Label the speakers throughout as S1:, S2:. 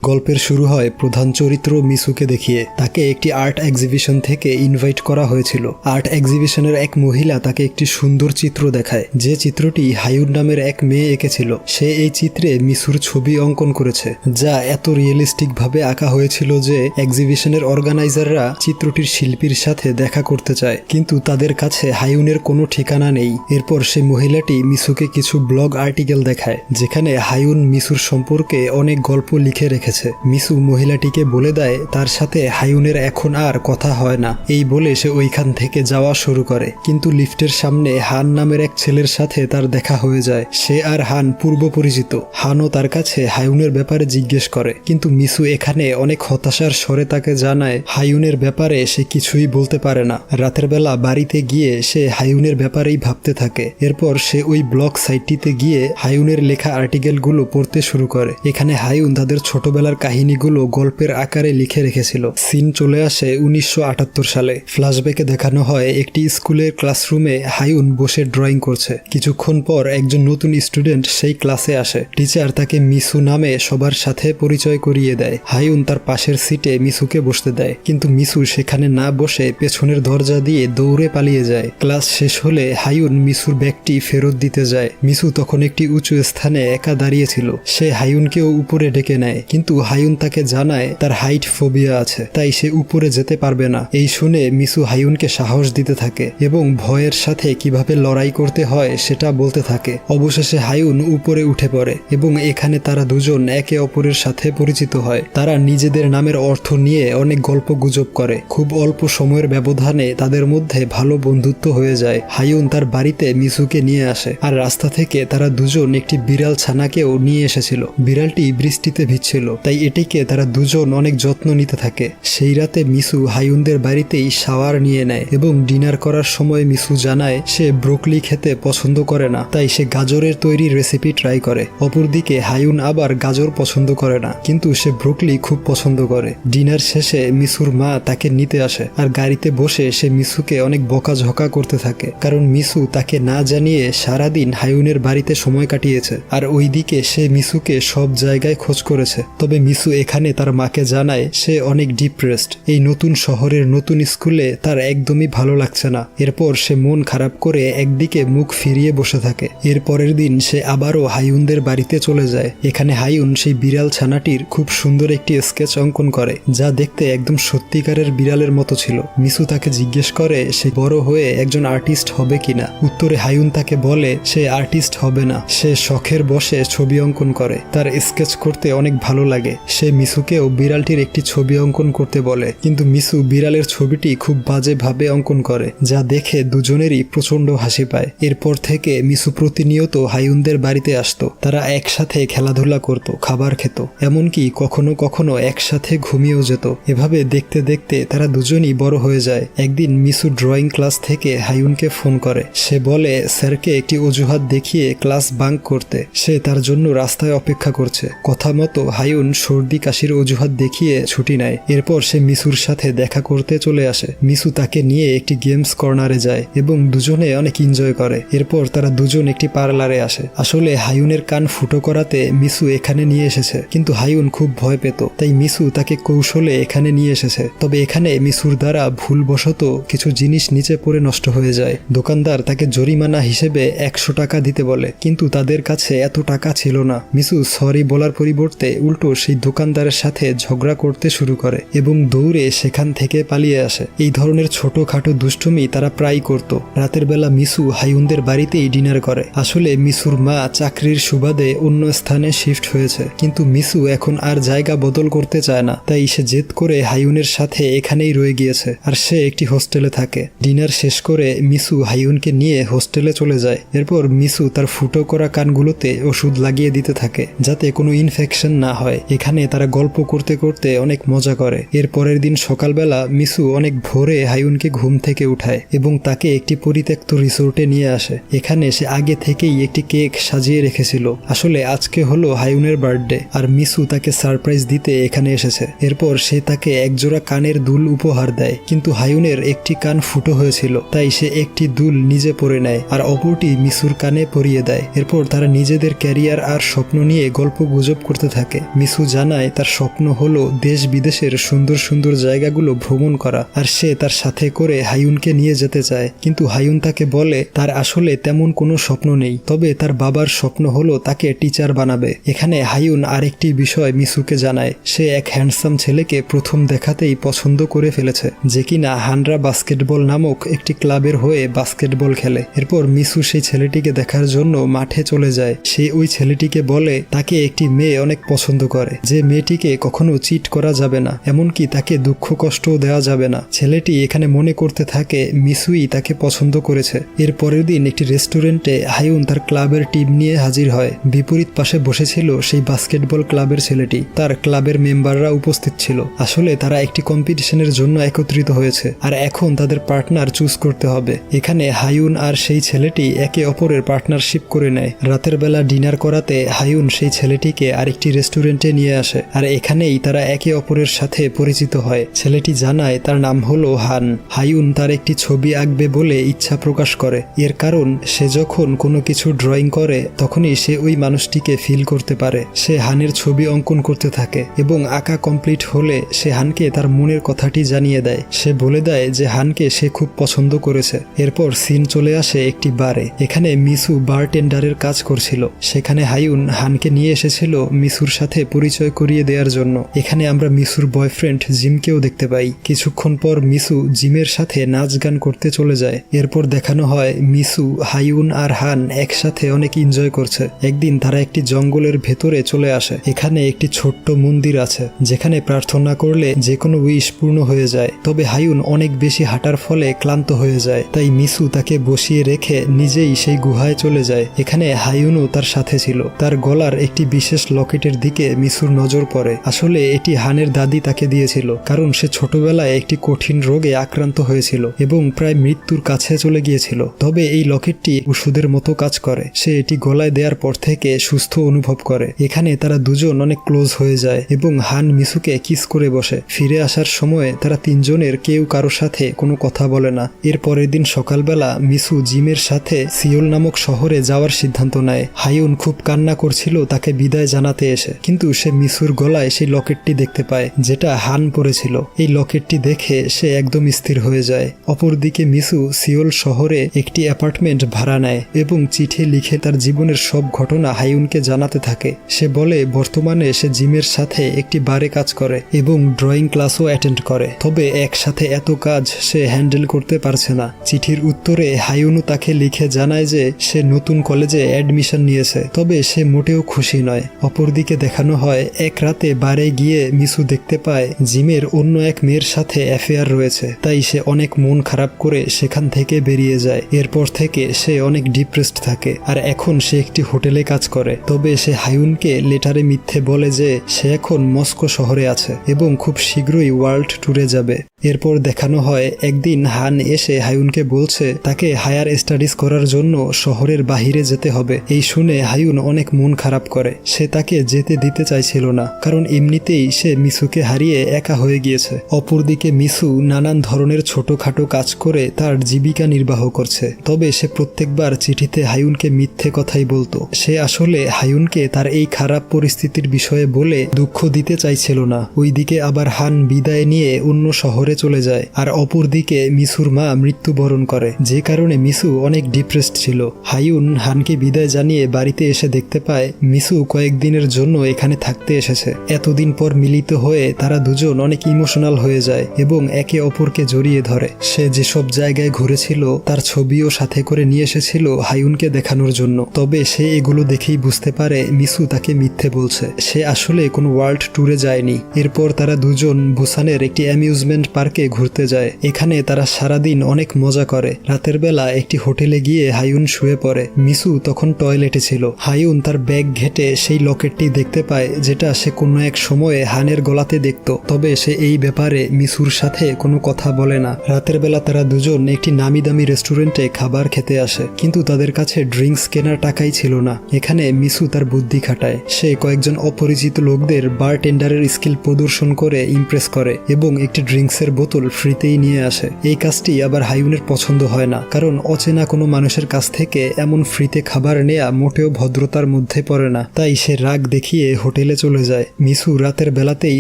S1: গল্পের শুরু হয় প্রধান চরিত্র মিসুকে দেখিয়ে। তাকে একটি আর্ট এক্সিবিশন থেকে ইনভাইট করা হয়েছিল। আর্ট এক্সিবিশনের এক মহিলা তাকে একটি সুন্দর চিত্র দেখায়, যে চিত্রটি হায়ুন নামের এক মেয়ে এঁকেছিল। সে এই চিত্রে মিসুর ছবি অঙ্কন করেছে, যা এত রিয়েলিস্টিক ভাবে আঁকা হয়েছিল যে এক্সিবিশনের অর্গানাইজাররা চিত্রটির শিল্পীর সাথে দেখা করতে চায়, কিন্তু তাদের কাছে হায়ুনের কোনো ঠিকানা নেই। এরপর সেই মহিলাটি মিসুকে কিছু ব্লগ আর্টিকেল দেখায়, যেখানে হায়ুন মিসুর সম্পর্কে অনেক গল্প লিখে রেখেছে। মিসু মহিলাটিকে বলে দেয় তার সাথে হায়ুনের এখন আর কথা হয় না। এই বলে সে ওইখান থেকে যাওয়া শুরু করে, কিন্তু লিফটের সামনে হান নামের এক ছেলের সাথে তার দেখা হয়ে যায়। সে আর হান পূর্ব পরিচিত। হানও তার কাছে হায়ুনের ব্যাপারে জিজ্ঞেস করে, কিন্তু মিসু এখানে অনেক হতাশার স্বরে তাকে জানায় হায়ুনের ব্যাপারে সে কিছুই বলতে পারে না। রাতের বেলা বাড়িতে গিয়ে সে হায়ুনের ব্যাপারেই ভাবতে থাকে। এরপর সে ওই ব্লগ সাইটটিতে গিয়ে হায়ুনের লেখা আর্টিকেলগুলো পড়তে শুরু করে। এখানে হায়ুন তাদের ছোটবেলার কাহিনীগুলো গল্পের আকারে লিখে রেখেছিল। সিন চলে আসে 1978 সালে। ফ্ল্যাশব্যাকে দেখানো হয় একটি স্কুলের ক্লাসরুমে হায়ুন বসে ড্রয়িং করছে। কিছুক্ষণ পর একজন নতুন স্টুডেন্ট সেই ক্লাসে আসে। টিচার তাকে মিসু নামে সবার সাথে পরিচয় করিয়ে দেয়। হায়ুন তার পাশের সিটে মিসুকে বসতে দেয়, কিন্তু মিসু সেখানে না বসে পেছনের দরজা দিয়ে দৌড়ে পালিয়ে যায়। ক্লাস শেষ হলে হায়ুন মিসুর ব্যাগটি ফেরত দিতে যায়। মিসু তখন একটি উঁচু স্থানে একা দাঁড়িয়েছিল। সে হায়ুনকেও উপরে ডেকে নেয়, কিন্তু হায়ুন তাকে জানায় তার হাইট ফোবিয়া আছে, তাই সে উপরে যেতে পারবে না। এই শুনে মিসু হায়ুনকে সাহস দিতে থাকে এবং ভয়ের সাথে কিভাবে লড়াই করতে হয় সেটা বলতে থাকে। অবশেষে হায়ুন উপরে উঠে পড়ে এবং এখানে তারা দুজন একে অপরের সাথে পরিচিত হয়। তারা নিজেদের নামের অর্থ নিয়ে অনেক গল্প গুজব করে। খুব অল্প সময়ের ব্যবধানে তাদের মধ্যে ভালো বন্ধুত্ব হয়ে যায়। হায়ুন তার বাড়িতে মিসুকে নিয়ে আসে, আর রাস্তা থেকে তারা দুজন একটি বিড়াল ছানাকেও নিয়ে এসেছিল। বিড়ালটি বৃষ্টিতে ভিজছিল, তাই এটিকে তারা দুজন অনেক যত্ন নিতে থাকে। সেই রাতে মিসু হায়ুনদের বাড়িতেই শাওয়ার নিয়ে নেয় এবং ডিনার করার সময় মিসু জানায় সে ব্রোকলি খেতে পছন্দ করে না, তাই সে গাজরের তৈরি রেসিপি ট্রাই করে। অপরদিকে হায়ুন আবার গাজর পছন্দ করে না, কিন্তু সে ব্রোকলি খুব পছন্দ করে। ডিনার শেষে মিসুর মা তাকে নিতে আসে, আর গাড়িতে বসে সে মিসুকে অনেক বকাঝকা করতে থাকে, কারণ মিসু তাকে না জানিয়ে সারাদিন হায়ুনের বাড়িতে সময় কাটিয়েছে। আর ওইদিকে সে মিসুকে সব জায়গায় খোঁজ করেছে। তবে মিসু এখানে তার মাকে জানায় সে অনেক ডিপ্রেসড। এই নতুন শহরের নতুন স্কুলে তার একদমই ভালো লাগছে না। এরপর সে মন খারাপ করে একদিকে মুখ ফিরিয়ে বসে থাকে। এর পরের দিন সে আবারও হায়ুনদের বাড়িতে চলে যায়। এখানে হায়ুন সেই বিড়াল ছানাটির খুব সুন্দর একটি স্কেচ অঙ্কন করে, যা দেখতে একদম সত্যিকারের বিড়ালের মতো ছিল। মিসু তাকে জিজ্ঞেস করে সে বড় হয়ে একজন আর্টিস্ট হবে কিনা। উত্তরে হায়ুন তাকে বলে সে আর্টিস্ট হবে না, সে শখের বসে ছবি অঙ্কন করে। তার স্কেচ করতে অনেক ভালো লাগে। সে মিসুকেও বিড়ালটির একটি ছবি অঙ্কন করতে বলে, কিন্তু মিসু বিড়ালের ছবিটি খুব বাজেভাবে অঙ্কন করে, যা দেখে দুজনেরই প্রচন্ড হাসি পায়। এরপর থেকে মিসু প্রতিনিয়ত হায়ুনদের বাড়িতে আসতো। তারা একসাথে খেলাধুলা করত, খাবার খেত, এমনকি কখনো কখনো একসাথে ঘুমিয়েও যেত। এভাবে দেখতে দেখতে তারা দুজনই বড় হয়ে যায়। একদিন মিসু ড্রয়িং ক্লাস থেকে হায়ুনকে ফোন করে। সে বলে স্যারকে একটি অজুহাত দেখিয়ে ক্লাস বাঙ্ক করতে। সে তার জন্য রাস্তায় অপেক্ষা করছে। কথা মতো হায়ুন সর্দি কাশির অজুহাত দেখিয়ে ছুটি নেয়। এরপর সে মিসুর সাথে দেখা করতে চলে আসে। মিসু তাকে নিয়ে একটি গেমস কর্নারে যায় এবং দুজনে অনেক এনজয় করে। এরপর তারা দুজন একটি পার্লারে আসে। আসলে হায়ুনের কান ফুটো করাতে মিসু এখানে নিয়ে এসেছে, কিন্তু হায়ুন খুব ভয় পেত, তাই মিসু তাকে কৌশলে এখানে নিয়ে এসেছে। তবে এখানে মিসুর দ্বারা ভুলবশত কিছু জিনিস নিচে পড়ে নষ্ট হয়ে যায়। দোকানদার তাকে জরিমানা হিসেবে 100 টাকা দিতে বলে, কিন্তু তাদের কাছে এত টাকা ছিল না। মিসু সরি বলার পরিবর্তে উল্টো সেই দোকানদারের সাথে ঝগড়া করতে শুরু করে এবং দৌড়ে সেখান থেকে পালিয়ে আসে। এই ধরনের ছোটখাটো দুষ্টুমি তারা প্রায় করত। রাতের বেলা মিসু হায়ুনদের বাড়িতেই ডিনার করে। আসলে মিসুর মা চাকরির সুবাদে অন্য স্থানে শিফট হয়েছে, কিন্তু মিসু এখন আর জায়গা বদল করতে চায় না, তাই সে জেদ করে হায়ুনের সাথে এখানেই রয়ে গিয়েছে, আর সে একটি হোস্টেলে থাকে। ডিনার শেষ করে মিসু হায়ুনকে নিয়ে হোস্টেলে চলে যায়। এরপর মিসু তার ফুটো করা কানগুলোতে ওষুধ লাগিয়ে দিতে থাকে, যাতে কোনো ইনফেকশন না হয়। এখানে তারা গল্প করতে করতে অনেক মজা করে। এর পরের দিন সকালবেলা মিসু অনেক ভোরে হায়ুনকে ঘুম থেকে উঠায় এবং তাকে একটি পরিত্যক্ত রিসোর্টে নিয়ে আসে। এখানে সে আগে থেকেই একটি কেক সাজিয়ে রেখেছিল। আসলে আজকে হলো হায়ুনের বার্থডে, আর মিসু তাকে সারপ্রাইজ দিতে এখানে এসেছে। এরপর সে তাকে একজোড়া কানের দুল উপহার দেয়, কিন্তু হায়ুনের একটি কান ফুটো হয়েছিল, তাই সে একটি দুল নিজে পরে নেয় আর অপরটি মিসুর কানে পরিয়ে দেয়। এরপর তারা নিজেদের ক্যারিয়ার আর স্বপ্ন নিয়ে গল্প গুজব করতে থাকে। মিসু মিসু জানায় তার স্বপ্ন হলো দেশ বিদেশের সুন্দর সুন্দর জায়গাগুলো ভ্রমণ করা, আর সে তার সাথে করে হাইউনকে নিয়ে যেতে চায়। কিন্তু হাইউন তাকে বলে তার আসলে তেমন কোনো স্বপ্ন নেই, তবে তার বাবার স্বপ্ন হলো তাকে টিচার বানাবে। এখানে হাইউন আরেকটি বিষয় মিসুকে জানায়, সে এক হ্যান্ডসাম ছেলেকে প্রথম দেখাতেই পছন্দ করে ফেলেছে, যে কিনা হানরা বাস্কেটবল নামক একটি ক্লাবের হয়ে বাস্কেটবল খেলে। এরপর মিসু সেই ছেলেটিকে দেখার জন্য মাঠে চলে যায়। সে ওই ছেলেটিকে বলে তাকে একটি মেয়ে অনেক পছন্দ করে, যে মেয়েটিকে কখনো চিট করা যাবে না, এমনকি তাকে দুঃখ কষ্টও দেওয়া যাবে না। ছেলেটি এখানে মনে করতে থাকে মিসুই তাকে পছন্দ করেছে। এর পরের দিন একটি রেস্টুরেন্টে হাইউন তার ক্লাবের টিম নিয়ে হাজির হয়। বিপরীত পাশে বসেছিল সেই বাস্কেটবল ক্লাবের ছেলেটি। তার ক্লাবের মেম্বাররা উপস্থিত ছিল। আসলে তারা একটি কম্পিটিশনের জন্য একত্রিত হয়েছে, আর এখন তাদের পার্টনার চুজ করতে হবে। এখানে হাইউন আর সেই ছেলেটি একে অপরের পার্টনারশিপ করে নেয়। রাতের বেলা ডিনার করাতে হাইউন সেই ছেলেটিকে আরেকটি রেস্টুরেন্টে নিয়ে আসে, আর এখানেই তারা একে অপরের সাথে পরিচিত হয়। ছেলেটি জানায় তার নাম হলো হান। হাইউন তার একটি ছবি আঁকবে বলে ইচ্ছা প্রকাশ করে। এর কারণ সে যখন কোনো কিছু ড্রয়িং করে তখনই সে ওই মানুষটিকে ফিল করতে পারে। সে হানের ছবি অঙ্কন করতে থাকে এবং আঁকা কমপ্লিট হলে সে হানকে তার মনের কথাটি জানিয়ে দেয়। সে বলে দেয় যে হানকে সে খুব পছন্দ করেছে। এরপর সিন চলে আসে একটি বারে। এখানে মিসু বারটেন্ডারের কাজ করছিল। সেখানে হাইউন হানকে নিয়ে এসেছিল মিসুর সাথে পরিচয় করিয়ে দেওয়ার জন্য। এখানে আমরা মিসুর বয়ফ্রেন্ড জিমকেও দেখতে পাই। কিছুক্ষণ পর মিসু জিমের সাথে নাচ গান করতে চলে যায়। এরপর দেখানো হয় মিসু, হাইউন আর হান একসাথে অনেক এনজয় করছে। একদিন তারা একটি জঙ্গলের ভেতরে চলে আসে। এখানে একটি ছোট্ট মন্দির আছে যেখানে প্রার্থনা করলে যে কোনো উইশ পূর্ণ হয়ে যায়। তবে হাইউন অনেক বেশি হাঁটার ফলে ক্লান্ত হয়ে যায়, তাই মিসু তাকে বসিয়ে রেখে নিজেই সেই গুহায় চলে যায়। এখানে হাইউনও তার সাথে ছিল। তার গলার একটি বিশেষ লকেটের দিকে মিসুর নজর পড়ে। আসলে এটি হানের দাদি তাকে দিয়েছিল, কারণ সে ছোটবেলায় একটি কঠিন রোগে আক্রান্ত হয়েছিল এবং প্রায় মৃত্যুর কাছে চলে গিয়েছিল। তবে এই লকেটটি ওষুধের মতো কাজ করে। সে এটি গলায় দেওয়ার পর থেকে সুস্থ অনুভব করে। এখানে তারা দুজন অনেক ক্লোজ হয়ে যায় এবং হান মিসুকে কিস করে বসে। ফিরে আসার সময় তারা তিনজনের কেউ কারোর সাথে কোনো কথা বলে না। এর পরের দিন সকালবেলা মিসু জিমের সাথে সিওল নামক শহরে যাওয়ার সিদ্ধান্ত নেয়। হাইউন খুব কান্না করছিল তাকে বিদায় জানাতে এসে, কিন্তু সে মিসুর গলায় সেই লকেটটি দেখতে পায় যেটা হান পরেছিল। এই লকেটটি দেখে সে একদম স্থির হয়ে যায়। অপরদিকে মিসু সিওল শহরে একটি অ্যাপার্টমেন্ট ভাড়া নেয় এবং চিঠি লিখে তার জীবনের সব ঘটনা হাইউনকে জানাতে থাকে। সে বলে বর্তমানে সে জিমের সাথে একটি বারে কাজ করে এবং ড্রয়িং ক্লাসও অ্যাটেন্ড করে, তবে একসাথে এত কাজ সে হ্যান্ডেল করতে পারছে না। চিঠির উত্তরে হাইউনও তাকে লিখে জানায় যে সে নতুন কলেজে অ্যাডমিশন নিয়েছে, তবে সে মোটেও খুশি নয়। অপরদিকে দেখানো হয় এক রাতে বারে গিয়ে মিসু দেখতে পায় জিমের অন্য এক মেয়ের সাথে অ্যাফেয়ার রয়েছে, তাই সে অনেক মন খারাপ করে সেখান থেকে বেরিয়ে যায়। এরপর থেকে সে অনেক ডিপ্রেসড থাকে, আর এখন সে একটি হোটেলে কাজ করে। তবে সে হাইউনকে লেটারে মিথ্যে বলে যে সে এখন মস্কো শহরে আছে এবং খুব শীঘ্রই ওয়ার্ল্ড ট্যুরে যাবে। এরপর দেখানো হয় একদিন হান এসে হাইউনকে বলছে তাকে হায়ার স্টাডিজ করার জন্য শহরের বাহিরে যেতে হবে। এই শুনে হাইউন অনেক মন খারাপ করে। সে তাকে যেতে দিতে চাইছিল না, কারণ এমনিতেই সে মিসুকে হারিয়ে একা হয়ে গিয়েছে। অপরদিকে মিসু নানান ধরনের ছোটখাটো কাজ করে তার জীবিকা নির্বাহ করছে। তবে সে প্রত্যেকবার চিঠিতে হাইউনকে মিথ্যে কথাই বলতো। সে আসলে হাইউনকে তার এই খারাপ পরিস্থিতির বিষয়ে বলে দুঃখ দিতে চাইছিল না। ওইদিকে আবার হান বিদায় নিয়ে অন্য শহরে চলে যায়, আর অপরদিকে মিসুর মা মৃত্যুবরণ করে, যে কারণে মিসু অনেক ডিপ্রেসড ছিল। হাইউন হানকে বিদায় জানিয়ে বাড়িতে এসে দেখতে পায় মিসু কয়েকদিনের জন্য এখানে থাকতে এসেছে। এতদিন পর মিলিত হয়ে তারা দুজন অনেক ইমোশনাল হয়ে যায় এবং একে অপরকে জড়িয়ে ধরে। সে যেসব জায়গায় ঘুরেছিল তার ছবিও সাথে করে নিয়ে এসেছিল হাইউনকে দেখানোর জন্য। তবে সে এগুলো দেখেই বুঝতে পারে মিসু তাকে মিথ্যে বলছে। সে আসলে কোনো ওয়ার্ল্ড ট্যুরে যায়নি। এরপর তারা দুজন বুসানের একটি অ্যামিউজমেন্ট পার্কে ঘুরতে যায়। এখানে তারা সারাদিন অনেক মজা করে। রাতের বেলা একটি হোটেলে গিয়ে হাইউন শুয়ে পড়ে। মিসু তখন টয়লেটে ছিল। হাইউন তার ব্যাগ ঘেটে সেই লকেটটি দেখতে পায় যেটা সে কোনো এক সময়ে হানের গলাতে দেখত। তবে সে এই ব্যাপারে মিসুর সাথে কোনো কথা বলে না। রাতের বেলা তারা দুজন একটি নামি দামি রেস্টুরেন্টে খাবার খেতে আসে, কিন্তু তাদের কাছে ড্রিঙ্কস কেনার টাকাই ছিল না। এখানে মিসু তার বুদ্ধি খাটায়। সে কয়েকজন অপরিচিত লোকদের বারটেন্ডারের স্কিল প্রদর্শন করে ইমপ্রেস করে এবং একটি ড্রিঙ্কসের বোতল ফ্রিতেই নিয়ে আসে। এই কাজটি আবার হাইউনের পছন্দ হয় না, কারণ অচেনা কোনো মানুষের কাছ থেকে এমন ফ্রিতে খাবার নেয়া মোটেও ভদ্রতার মধ্যে পড়ে না। তাই সে রাগ দেখিয়ে হোটেল হোটেলে চলে যায়। মিসু রাতের বেলাতেই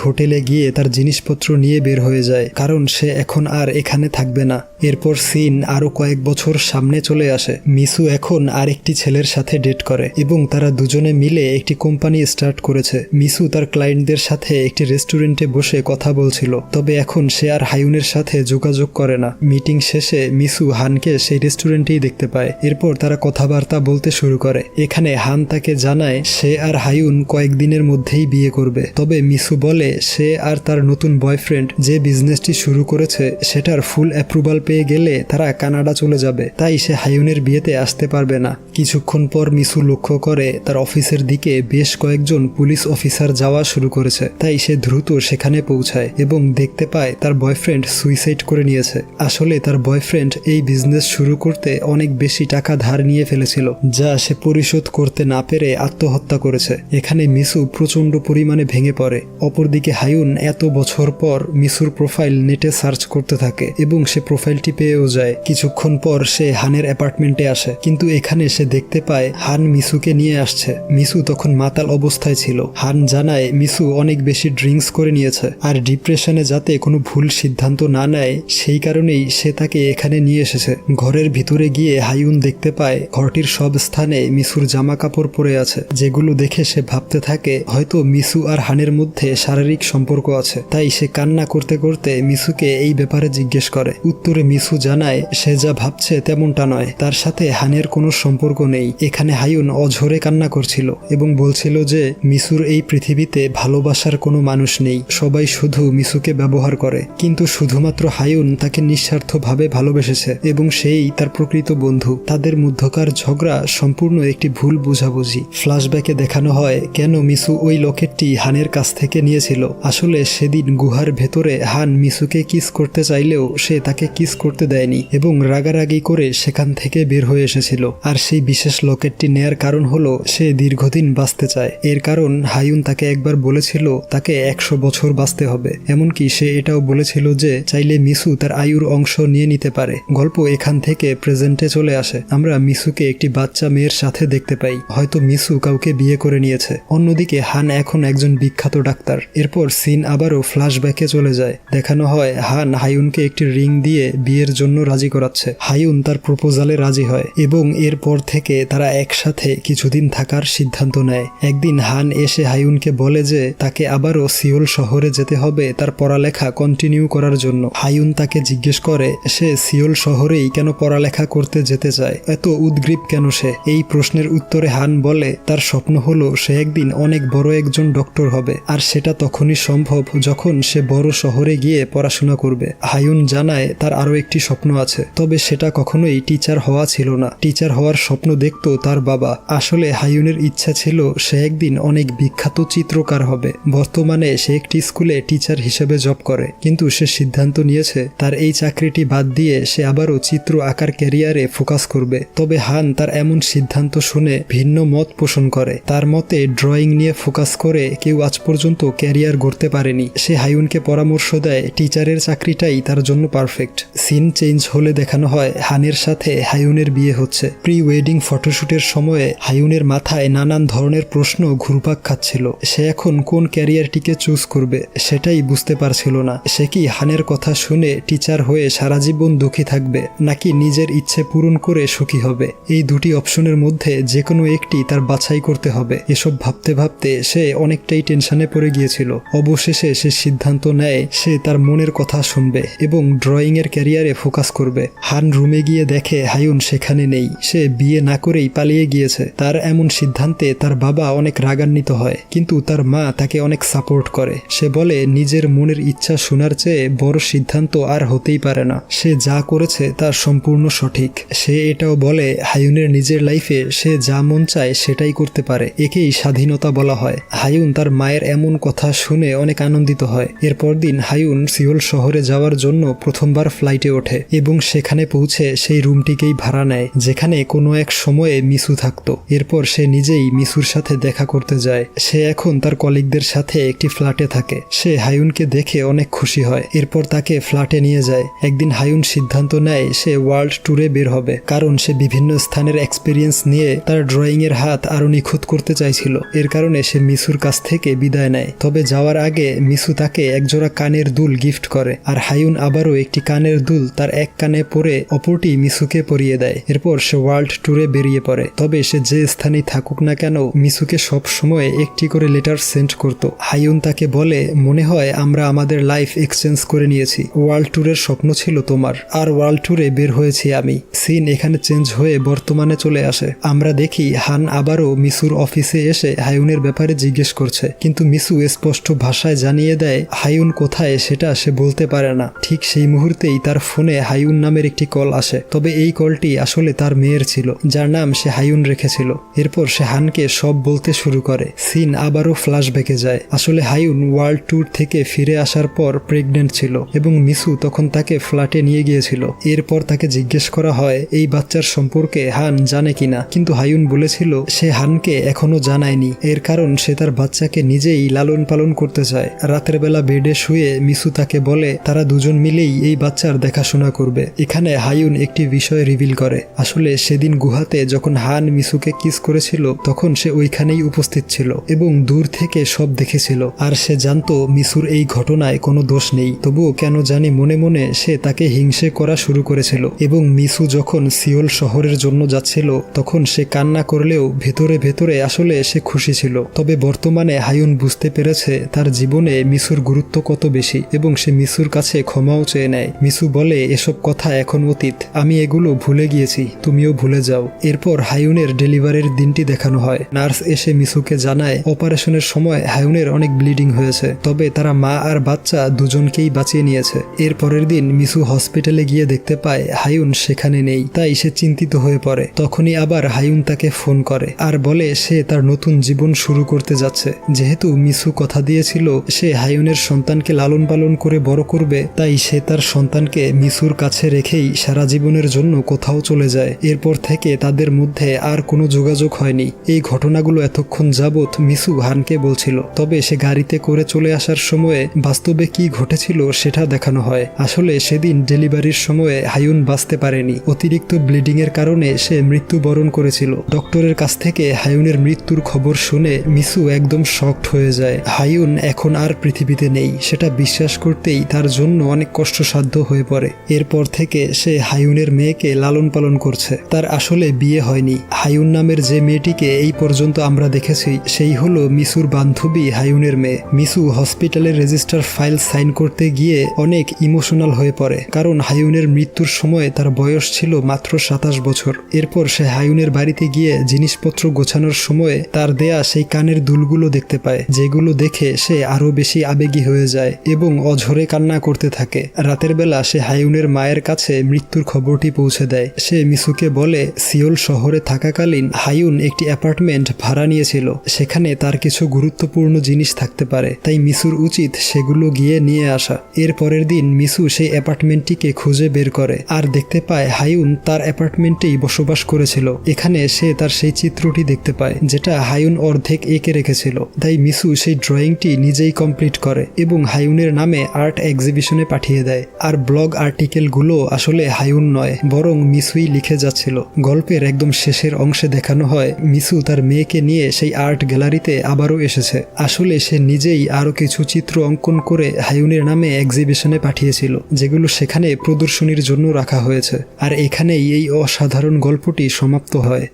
S1: হোটেলে গিয়ে তার জিনিসপত্র নিয়ে বের হয়ে যায়, কারণ সে এখন আর এখানে থাকবে না। এরপর সিন আরো কয়েক বছর সামনে চলে আসে। মিসু এখন আরেকটি ছেলের সাথে ডেট করে এবং তারা দুজনে মিলে একটি কোম্পানি স্টার্ট করেছে। মিসু তার ক্লায়েন্টদের সাথে একটি রেস্টুরেন্টে বসে কথা বলছিল, তবে এখন সে আর হায়ুনের সাথে যোগাযোগ করে না। মিটিং শেষে মিসু হানকে সেই রেস্টুরেন্টেই দেখতে পায়। এরপর তারা কথাবার্তা বলতে শুরু করে। এখানে হান তাকে জানায় সে আর হায়ুন কয়েকদিনের মধ্যেই বিয়ে করবে, তবে মিসু বলে সে আর তার নতুন বয়ফ্রেন্ড যে বিজনেসটি শুরু করেছে সেটার ফুল অ্যাপ্রুভাল পেয়ে গেলে তারা কানাডা চলে যাবে, তাই সে হায়ুনের বিয়েতে আসতে পারবে না। কিছুক্ষণ পর মিসু লক্ষ্য করে তার অফিসের দিকে বেশ কয়েকজন পুলিশ অফিসার যাওয়া শুরু করেছে, তাই সে দ্রুত সেখানে পৌঁছায় এবং দেখতে পায় তার বয়ফ্রেন্ড সুইসাইড করে নিয়েছে। আসলে তার বয়ফ্রেন্ড এই বিজনেস শুরু করতে অনেক বেশি টাকা ধার নিয়ে ফেলেছিল, যা সে পরিশোধ করতে না পেরে আত্মহত্যা করেছে। এখানে মিসু প্রচন্ড পরিমাণে ভেঙে পড়ে। অপরদিকে হায়ুন এত বছর পর মিসুর প্রোফাইল নেটে সার্চ করতে থাকে এবং সে প্রোফাইলটি পেয়েও যায়। কিছুক্ষণ পর সে হানের অ্যাপার্টমেন্টে আসে, কিন্তু এখানে সে দেখতে পায় হান মিসুকে নিয়ে আসছে। মিসু তখন মাতাল অবস্থায় ছিল। হান জানায় মিসু অনেক বেশি ড্রিঙ্কস করে নিয়েছে আর ডিপ্রেশনে যাতে কোনো ভুল সিদ্ধান্ত না নেয় সেই কারণেই সে তাকে এখানে নিয়ে এসেছে। ঘরের ভিতরে গিয়ে হায়ুন দেখতে পায় ঘরটির সব স্থানে মিসুর জামা কাপড় পরে আছে, যেগুলো দেখে সে ভাবতে থাকে হয়তো মিসু আর হানের মধ্যে শারীরিক সম্পর্ক আছে। তাই সে কান্না করতে করতে মিসুকে এই ব্যাপারে জিজ্ঞেস করে। উত্তরে মিসু জানায় সে যা ভাবছে তেমনটা নয়, তার সাথে হানের কোনো সম্পর্ক নেই। এখানে হায়ুন অঝরে কান্না করছিল এবং বলছিল যে মিসুর এই পৃথিবীতে ভালোবাসার কোনো মানুষ নেই, সবাই শুধু মিসুকে ব্যবহার করে। কিন্তু শুধুমাত্র হায়ুন তাকে নিঃস্বার্থভাবে ভালোবেসেছে এবং সেই তার প্রকৃত বন্ধু। তাদের মধ্যকার ঝগড়া সম্পূর্ণ একটি ভুল বোঝাবুঝি। ফ্ল্যাশব্যাকে দেখানো হয় কেন মিসু ওই লকেটটি হানের কাছ থেকে নিয়েছিল। আসলে সেদিন গুহার ভেতরে হান মিসুকে কিস করতে চাইলেও সে তাকে কিস করতে দেয়নি এবং রাগারাগি করে সেখান থেকে বের হয়ে এসেছিল। আর সেই বিশেষ লকেটটি নেয়ার কারণ হলো সে দীর্ঘদিন বাঁচতে চায়। এর কারণ হায়ুন তাকে একবার বলেছিল তাকে 100 বছর বাঁচতে হবে। এমনকি সে এটাও বলেছিল যে চাইলে মিসু তার আয়ুর অংশ নিয়ে নিতে পারে। গল্প এখান থেকে প্রেজেন্টে চলে আসে। আমরা মিসুকে একটি বাচ্চা মেয়ের সাথে দেখতে পাই, হয়তো মিসু কাউকে বিয়ে করে নিয়েছে। অন্যদিকে হান এখন একজন বিখ্যাত ডাক্তার। এরপর সিন আবারও ফ্ল্যাশব্যাকে চলে যায়। দেখানো হয় হান হায়ুনকে একটি রিং দিয়ে বিয়ের জন্য রাজি করাচ্ছে। হায়ুন তার প্রপোজালে রাজি হয় এবং এরপর থেকে তারা একসাথে কিছুদিন থাকার সিদ্ধান্ত নেয়। একদিন হান এসে হায়ুনকে বলে যে তাকে আবারও সিওল শহরে যেতে হবে তার পড়ালেখা কন্টিনিউ করার জন্য। হায়ুন তাকে জিজ্ঞেস করে সে সিওল শহরেই কেন পড়ালেখা করতে যেতে চায়, এত উদ্গ্রীব কেন সে। এই প্রশ্নের উত্তরে হান বলে তার স্বপ্ন হলো সে একদিন অনেক বড় একজন ডক্টর হবে, আর সেটা তখনই সম্ভব যখন সে বড় শহরে গিয়ে পড়াশোনা করবে। হায়ুন জানায় তার আরো একটি স্বপ্ন আছে, তবে সেটা কখনোই টিচার হওয়া ছিল না। টিচার হওয়ার স্বপ্ন দেখতো তার বাবা। আসলে হায়ুনের ইচ্ছা ছিল সে একদিন অনেক বিখ্যাত চিত্রকার হবে। বর্তমানে সে একটি স্কুলে টিচার হিসেবে জব করে, কিন্তু সে সিদ্ধান্ত নিয়েছে তার এই চাকরিটি বাদ দিয়ে সে আবারও চিত্র আঁকার ক্যারিয়ারে ফোকাস করবে। তবে হান তার এমন সিদ্ধান্ত শুনে ভিন্ন মত পোষণ করে। তার মতে ড্রয়িং নিয়ে ফোকাস করে কেউ আজ পর্যন্ত ক্যারিয়ার গড়তে পারেনি। সে হায়ুনকে পরামর্শ দেয় টিচারের চাকরিটাই তার জন্য পারফেক্ট। সিন চেঞ্জ হলে দেখানো হয় হানের সাথে হায়ুনের বিয়ে হচ্ছে। প্রি ওয়েডিং ফটোশুটের সময়ে হায়ুনের মাথায় নানান ধরনের প্রশ্ন ঘুরপাক খাচ্ছিল। সে এখন কোন ক্যারিয়ারটিকে চুজ করবে সেটাই বুঝতে পারছিল না। সে কি হানের কথা শুনে টিচার হয়ে সারা জীবন দুঃখী থাকবে, নাকি নিজের ইচ্ছে পূরণ করে সুখী হবে? এই দুটি অপশনের মধ্যে যে কোনো একটি তার বাছাই করতে হবে। এসব ভাবতে ভাবতে সে অনেকটাই টেনশনে পড়ে গিয়েছিল। অবশেষে সে সিদ্ধান্ত নেয় সে তার মনের কথা শুনবে এবং ড্রয়িং এর ক্যারিয়ারে ফোকাস করবে। হান রুমে গিয়ে দেখে হায়ুন সেখানে নেই। সে বিয়ে না করেই পালিয়ে গিয়েছে। তার এমন সিদ্ধান্তে তার বাবা অনেক রাগান্বিত হয়, কিন্তু তার মা তাকে অনেক সাপোর্ট করে। সে বলে নিজের মনের ইচ্ছা শোনার চেয়ে বড় সিদ্ধান্ত আর হতেই পারে না। সে যা করেছে তা সম্পূর্ণ সঠিক। সে এটাও বলে হায়ুনের নিজের লাইফে সে যা মন চায় সেটাই করতে পারে। একেই স্বাধীনতা বলা হয়। হায়ুন তার মায়ের এমন কথা শুনে অনেক আনন্দিত হয়। এরপর দিন হায়ুন সিওল শহরে যাওয়ার জন্য প্রথমবার ফ্লাইটে ওঠে এবং সেখানে পৌঁছে সেই রুমটিকেই ভাড়া নেয় যেখানে কোনো এক সময়ে মিসু থাকতো। এরপর সে নিজেই মিসুর সাথে দেখা করতে যায়। সে এখন তার কলিগদের সাথে একটি ফ্ল্যাটে থাকে। সে হায়ুনকে দেখে অনেক খুশি হয়। এরপর তাকে ফ্ল্যাটে নিয়ে যায়। একদিন হায়ুন সিদ্ধান্ত নেয় সে ওয়ার্ল্ড ট্যুরে বের হবে, কারণ সে বিভিন্ন স্থানের এক্সপিরিয়েন্স নিয়ে তার ড্রয়িং এর হাত আরো নিখুঁত করতে চাইছিল। এর কারণে সে মিসুর কাছ থেকে বিদায় নেয়। তবে যাওয়ার আগে মিসু তাকে একজোড়া কানের দুল গিফট করে, আর হায়ুন আবারও একটি কানের দুল তার এক কানে পরে অপরটি মিসুকে পরিয়ে দেয়। এরপর সে ওয়ার্ল্ড ট্যুরে বেরিয়ে পড়ে। তবে সে যে স্থানেই থাকুক না কেন মিসুকে সব সময় একটি করে লেটার সেন্ড করত। হায়ুন তাকে বলে, মনে হয় আমরা আমাদের লাইফ এক্সচেঞ্জ করে নিয়েছি। ওয়ার্ল্ড ট্যুরের স্বপ্ন ছিল তোমার, আর ওয়ার্ল্ড ট্যুরে বের হয়েছি আমি। সিন এখানে চেঞ্জ হয়ে বর্তমানে চলে আসে। আমরা দেখি হান আবারও মিসুর অফিসে এসে হায়ুনের ব্যাপারে জিজ্ঞেস করছে, কিন্তু মিসু স্পষ্ট ভাষায় জানিয়ে দেয় হায়ুন কোথায় সেটা সে বলতে পারে না। ঠিক সেই মুহূর্তেই তার ফোনে হায়ুন নামের একটি কল আসে। তবে এই কলটি আসলে তার মেয়ের ছিল, যার নাম সে হায়ুন রেখেছিল। এরপর সে হানকে সব বলতে শুরু করে। সিন আবারও ফ্ল্যাশব্যাকে যায়। আসলে হায়ুন ওয়ার্ল্ড ট্যুর থেকে ফিরে আসার পর প্রেগনেন্ট ছিল এবং মিসু তখন তাকে ফ্ল্যাটে নিয়ে গিয়েছিল। এরপর তাকে জিজ্ঞেস করা হয় এই বাচ্চার সম্পর্কে হান জানে কিনা, কিন্তু হায়ুন বলেছিল সে হানকে এখনো জানায়নি। এর কারণ সে তার বাচ্চাকে নিজেই লালন পালন করতে চায়। রাতের বেলা বেডে শুয়ে মিসু তাকে বলে তারা দুজন মিলেই এই বাচ্চার দেখাশোনা করবে। এখানে হায়ুন একটি বিষয় রিভিল করে। আসলে সেদিন গুহাতে যখন হান মিসুকে কিস করেছিল তখন সে ওইখানেই উপস্থিত ছিল এবং দূর থেকে সব দেখেছিল। আর সে জানতো মিসুর এই ঘটনায় কোনো দোষ নেই, তবুও কেন জানি মনে মনে সে তাকে হিংসে করা শুরু করেছিল। এবং মিসু যখন সিওল শহরের জন্য যাচ্ছিল তখন সে কান্না করলেও ভেতরে ভেতরে আসলে সে খুশি ছিল। তবে বর্তমানে হায়ুন বুঝতে পেরেছে তার জীবনে মিসুর গুরুত্ব কত বেশি এবং সে মিসুর কাছে ক্ষমাও চেয়ে নেয়। মিসু বলে এসব কথা এখন অতীত, আমি এগুলো ভুলে গিয়েছি, তুমিও ভুলে যাও। এরপর হায়ুনের ডেলিভারির দিনটি দেখানো হয়। নার্স এসে মিসুকে জানায় অপারেশনের সময় হায়ুনের অনেক ব্লিডিং হয়েছে, তবে তারা মা আর বাচ্চা দুজনকেই বাঁচিয়ে নিয়েছে। এর পরের দিন মিসু হসপিটালে গিয়ে দেখতে পায় হায়ুন সেখানে নেই, তাই সে চিন্তিত হয়ে পড়ে। তখনই আবার হায়ুন তাকে ফোন করে আর বলে সে তার নতুন জীবন শুরু করতে যাচ্ছে। যেহেতু মিসু কথা দিয়েছিল সে হায়ুনের সন্তানকে লালন পালন করে বড় করবে, তাই সে তার সন্তানকে মিসুর কাছে রেখেই সারা জীবনের জন্য কোথাও চলে যায়। এরপর থেকে তাদের মধ্যে আর কোনো যোগাযোগ হয়নি। এই ঘটনাগুলো এতক্ষণ যাবৎ মিসু হানকে বলছিল, তবে সে গাড়িতে করে চলে আসার সময়ে বাস্তবে কি ঘটেছিল সেটা দেখানো হয়। আসলে সেদিন ডেলিভারির সময়ে হায়ুন বাঁচতে পারেনি। অতিরিক্ত ব্লিডিং এর কারণে সে মৃত্যুবরণ করেছিল। ডক্টরের কাছ থেকে হায়ুনের মৃত্যুর খবর শুনে মিসু একদম শকড হয়ে যায়। হায়ুন এখন আর পৃথিবীতে নেই সেটা বিশ্বাস করতেই তার জন্য অনেক কষ্টসাধ্য হয়ে পড়ে। এরপর থেকে সে হায়ুনের মেয়েকে লালন পালন করছে। তার আসলে বিয়ে হয়নি। হায়ুন নামের যে মেয়েটিকে এই পর্যন্ত আমরা দেখেছি সেই হলো মিসুর বান্ধবী হায়ুনের মেয়ে। মিসু হসপিটালের রেজিস্টার ফাইল সাইন করতে গিয়ে অনেক ইমোশনাল হয়ে পড়ে, কারণ হায়ুনের মৃত্যুর সময় তার বয়স ছিল মাত্র 27 বছর। এরপর সে হায়ুনের বাড়িতে গিয়ে জিনিসপত্র গোছানোর সময় তার দেয়া সেই কানের দুলগুলো দেখতে পায়, যেগুলো দেখে সে আরো বেশি আবেগী হয়ে যায় এবং অঝরে কান্না করতে থাকে। রাতের বেলা সে হায়ুনের মায়ের কাছে মৃত্যুর খবরটি পৌঁছে দেয়। সে মিসুকে বলে সিওল শহরে থাকাকালীন হায়ুন একটি অ্যাপার্টমেন্ট ভাড়া নিয়েছিল, সেখানে তার কিছু গুরুত্বপূর্ণ জিনিস থাকতে পারে, তাই মিসুর উচিত সেগুলো গিয়ে নিয়ে আসা। এর পরের দিন মিসু সেই অ্যাপার্টমেন্টটিকে খুঁজে বের করে আর দেখতে পায় হায়ুন তার অ্যাপার্টমেন্টেই বসবাস করেছিল। এখানে সে তার সেই চিত্রটি দেখতে পায় যেটা হায়ুন অর্ধেক এঁকে রেখেছিল। তাই মিসু সেই ড্রয়িংটি নিজেই কমপ্লিট করে এবং হায়ুনের নামে আর্ট এক্সিবিশনে পাঠিয়ে দেয়। আর ব্লগ আর্টিকেলগুলো আসলে হায়ুন নয়, বরং মিসুই লিখে যাচ্ছিল। গল্পের একদম শেষের অংশে দেখানো হয় মিসু তার মেয়েকে নিয়ে সেই আর্ট গ্যালারিতে আবারও এসেছে। আসলে সে নিজেই আরো কিছু চিত্র অঙ্কন করে হায়ুনের নামে এক্সিবিশনে পাঠিয়েছিল, যেগুলো সেখানে প্রদর্শনীর জন্য রাখা হয়েছে। আর এখানেই এই অসাধারণ গল্পটি সমাপ্ত হয়।